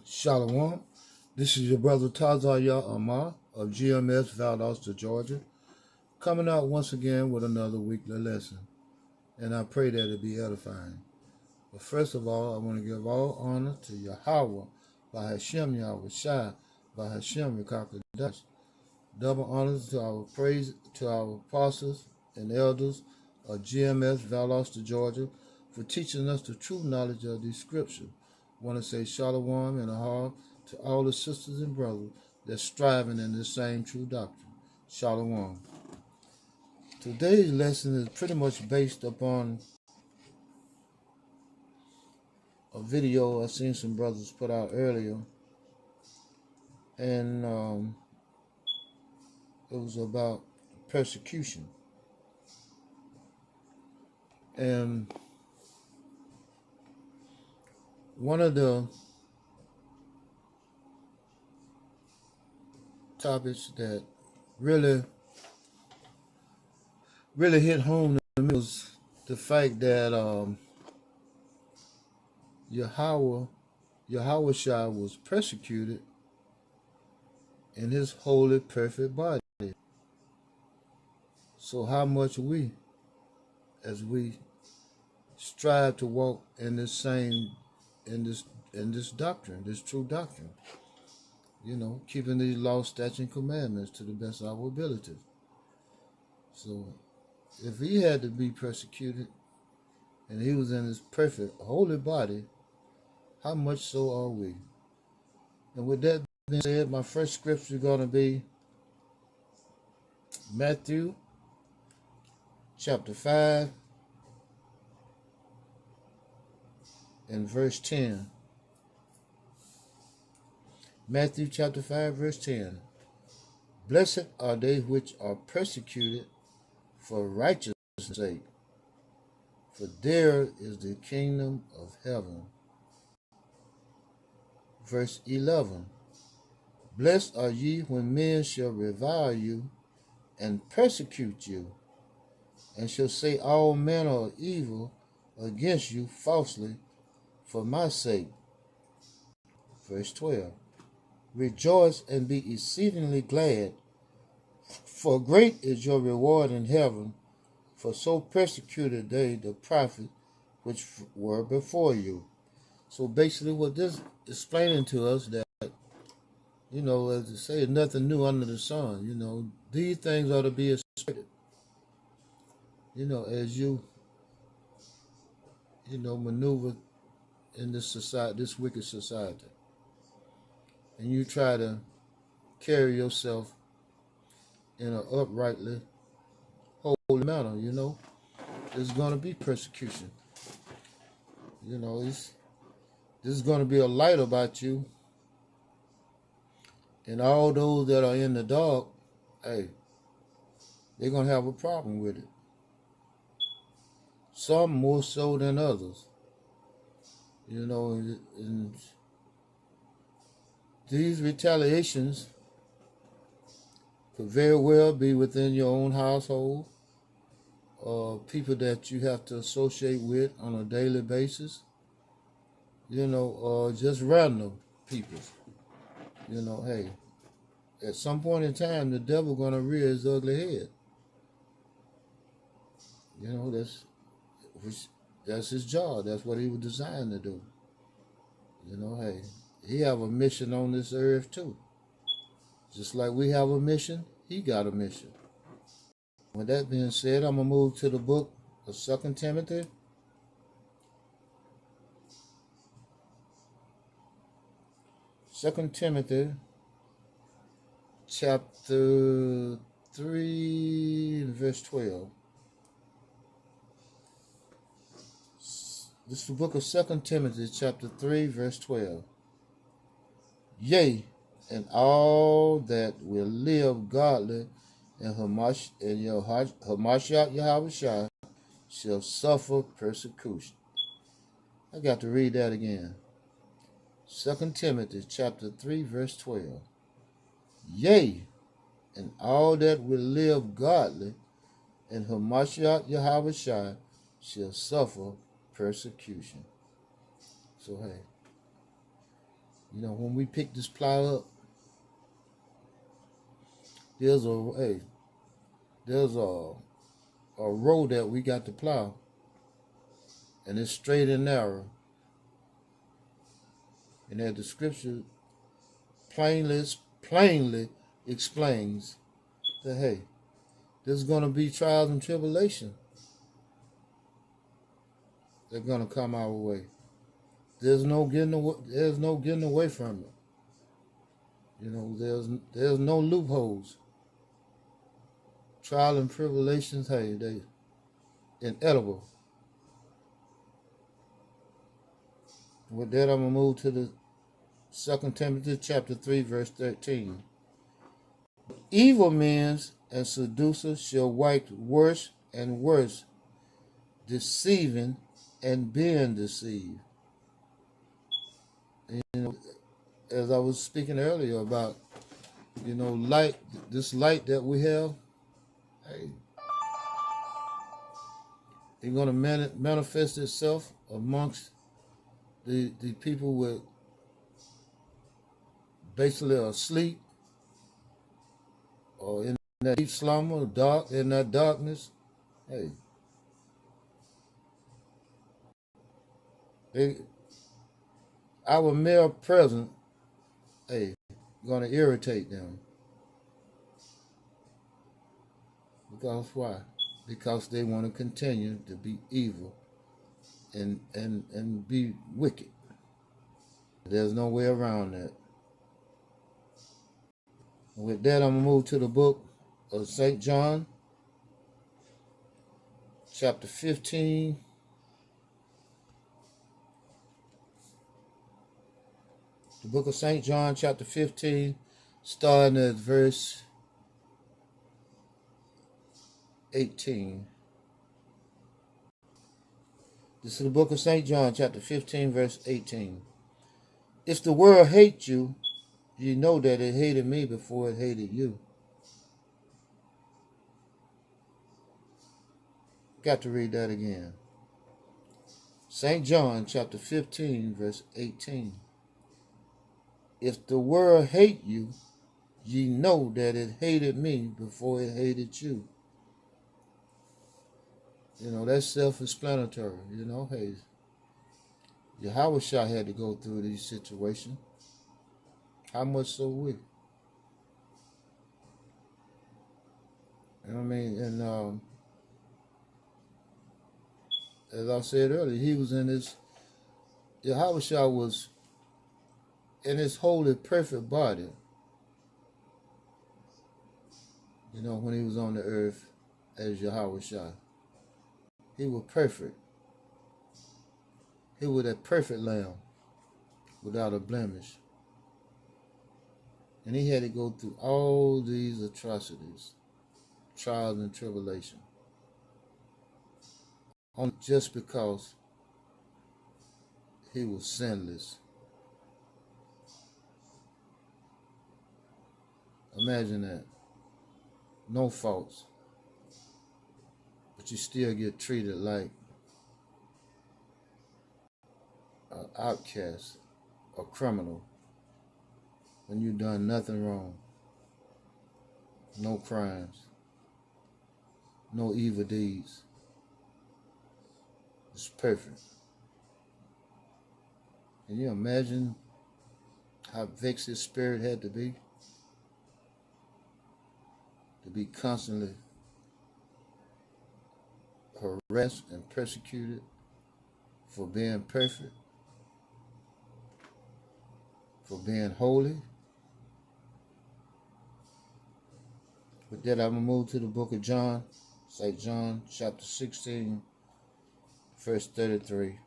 Shalom. This is your brother Tazaya Amar of GMS Valdosta, Georgia, coming out once again with another weekly lesson. And I pray that it be edifying. But first of all, I want to give all honor to Yahweh, by Hashem Yahweh Shai, by Hashem Yekakadash. Double honors to our praise to our apostles and elders of GMS Valdosta, Georgia, for teaching us the true knowledge of these scriptures. I want to say shalom and ahar to all the sisters and brothers that's striving in this same true doctrine. Shalom. Today's lesson is pretty much based upon a video I seen some brothers put out earlier, and it was about persecution. And one of the topics that really hit home to me was the fact that Yahweh Shai was persecuted in his holy, perfect body. So how much we, as we strive to walk in this doctrine, this true doctrine, keeping these laws, statutes, and commandments to the best of our abilities. So if he had to be persecuted and he was in his perfect holy body, how much so are we? And with that being said, my first scripture is going to be Matthew chapter 5 and verse 10. Matthew chapter 5 verse 10. Blessed are they which are persecuted for righteousness' sake, for there is the kingdom of heaven. Verse 11. Blessed are ye when men shall revile you and persecute you, and shall say all manner of evil against you falsely for my sake. Verse 12. Rejoice and be exceedingly glad, for great is your reward in heaven, for so persecuted they the prophets which were before you. So basically what this is explaining to us that, as they say, nothing new under the sun. These things ought to be expected. As you, maneuver in this society, this wicked society, and you try to carry yourself in an uprightly, holy manner, there's going to be persecution. There's going to be a light about you, and all those that are in the dark, hey, they're going to have a problem with it. Some more so than others. And these retaliations could very well be within your own household, people that you have to associate with on a daily basis, or just random people. Hey, at some point in time, the devil gonna rear his ugly head. That's his job. That's what he was designed to do. Hey, he have a mission on this earth too. Just like we have a mission, he got a mission. With that being said, I'm going to move to the book of 2 Timothy. Second Timothy, chapter 3, verse 12. This is the book of 2 Timothy, chapter 3, verse 12. Yea, and all that will live godly in Hamashiach Yahweh Shai shall suffer persecution. I got to read that again. 2 Timothy chapter 3 verse 12. Yea, and all that will live godly in Hamashiach Yahweh Shai shall suffer persecution. So hey, You know, when we pick this plow up, there's a road that we got to plow, and it's straight and narrow. And that the scripture plainly explains that, hey, there's going to be trials and tribulation. They're going to come our way. There's no getting away from it. You know, there's no loopholes. Trial and tribulations, hey, they inedible. With that, I'm going to move to the 2 Timothy chapter 3, verse 13. Evil men and seducers shall wax worse and worse, deceiving and being deceived. And, you know, as I was speaking earlier about, you know, light, this light that we have, hey, it's going to manifest itself amongst the people with basically asleep or in that deep slumber, in that darkness. Hey, our mere presence, hey, going to irritate them. Because why? Because they want to continue to be evil and be wicked. There's no way around that. And with that, I'm going to move to the book of St. John, chapter 15. The book of St. John, chapter 15, starting at verse 18. This is the book of St. John, chapter 15, verse 18. If the world hates you, you know that it hated me before it hated you. Got to read that again. St. John, chapter 15, verse 18. If the world hate you, ye know that it hated me before it hated you. You know, that's self-explanatory. You know, hey, Yahushua had to go through these situations. How much so we? You know what I mean? And as I said earlier, he was in his, Yahushua was in his holy, perfect body. You know, when he was on the earth as Yahushua. He was perfect. He was that perfect lamb without a blemish. And he had to go through all these atrocities, trials and tribulation, just because he was sinless. Imagine that. No faults. But you still get treated like an outcast, a criminal, when you've done nothing wrong. No crimes. No evil deeds. It's perfect. Can you imagine how vexed his spirit had to be? To be constantly harassed and persecuted for being perfect, for being holy. With that, I'm going to move to the book of John, St. John, chapter 16, verse 33.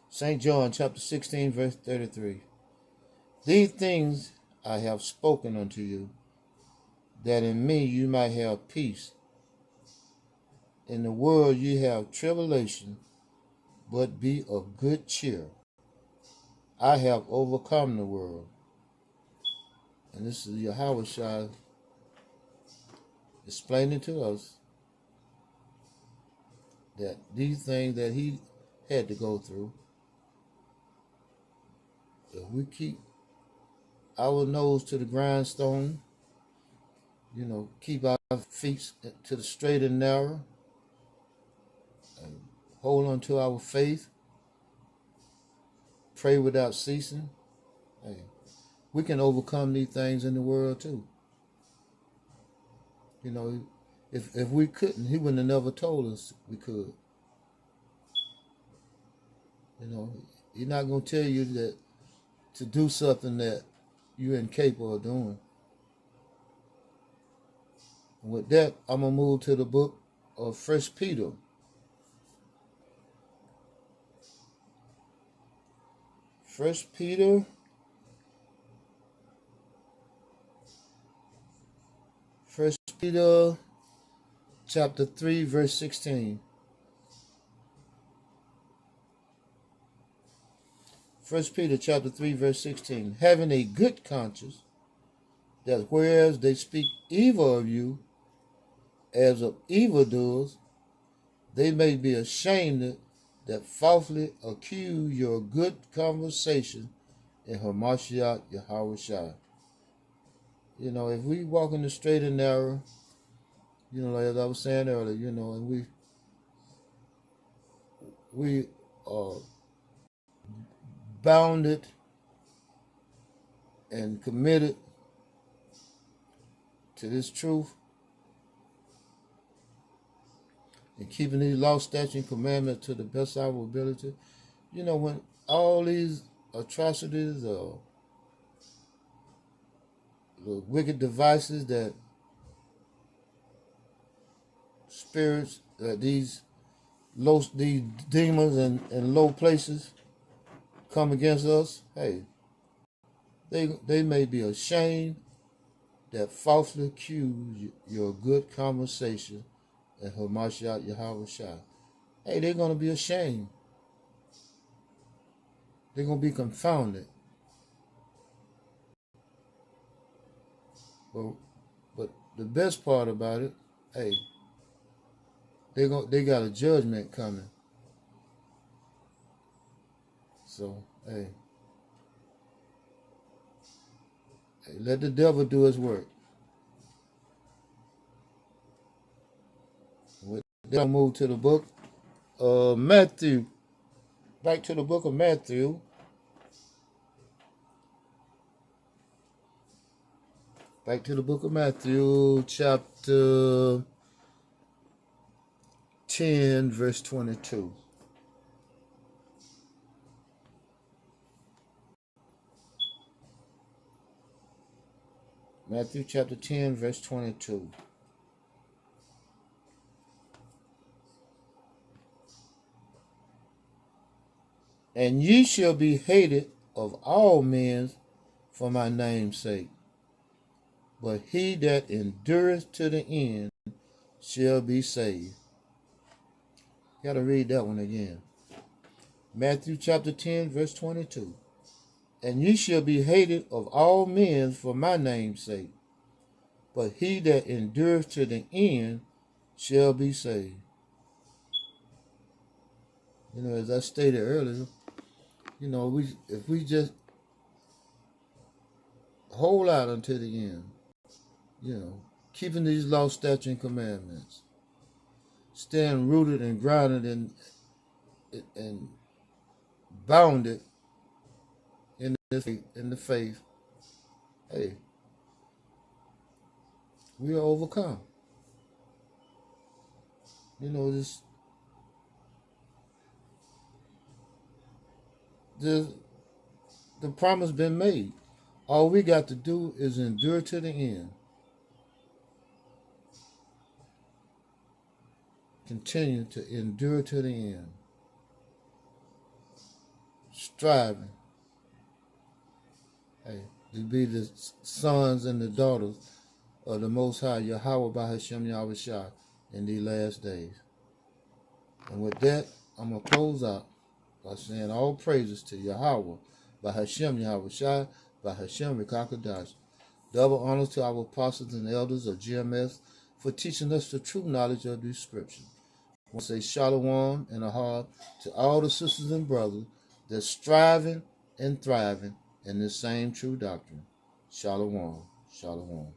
St. John, chapter 16, verse 33. These things I have spoken unto you, that in me you might have peace. In the world you have tribulation, but be of good cheer. I have overcome the world. And this is Yahushua explaining to us that these things that he had to go through. If we keep our nose to the grindstone, keep our feet to the straight and narrow, and hold on to our faith, pray without ceasing, hey, we can overcome these things in the world too. If we couldn't, he wouldn't have never told us we could. He's not going to tell you that to do something that you're incapable of doing. And with that, I'm going to move to the book of 1 Peter. First Peter chapter 3, verse 16. 1 Peter chapter 3, verse 16. Having a good conscience, that whereas they speak evil of you, as of evildoers, they may be ashamed that falsely accuse your good conversation in Hamashiach Yahawashi. If we walk in the straight and narrow, like as I was saying earlier, and we are bounded and committed to this truth and keeping these law, statutes, and commandments to the best of our ability, when all these atrocities or the wicked devices that spirits, these demons and low places come against us, hey, they may be ashamed that falsely accuse your good conversation in Hamashiach Yahawashi. Hey, they're going to be ashamed. They're going to be confounded. But the best part about it, hey, they got a judgment coming. So, hey, let the devil do his work. Then I'll move to the book of Matthew. Back to the book of Matthew. Back to the book of Matthew, chapter 10, verse 22. Matthew chapter 10, verse 22. And ye shall be hated of all men for my name's sake. But he that endureth to the end shall be saved. Got to read that one again. Matthew chapter 10, verse 22. And ye shall be hated of all men for my name's sake. But he that endureth to the end shall be saved. As I stated earlier, if we just hold out until the end, keeping these law, statutes, and commandments, staying rooted and grounded and bounded in the faith, hey, we are overcome. The promise been made. All we got to do is endure to the end. Continue to endure to the end. Striving, hey, to be the sons and the daughters of the Most High Yahweh Bahashem Yahawashi in these last days. And with that, I'm going to close out by saying all praises to Yahweh Bahashem Yahawashi Bahashem Rekakadash. Double honors to our apostles and elders of GMS for teaching us the true knowledge of the scripture. want to say shalom and a heart to all the sisters and brothers that's striving and thriving in this same true doctrine. Shalom. Shalom.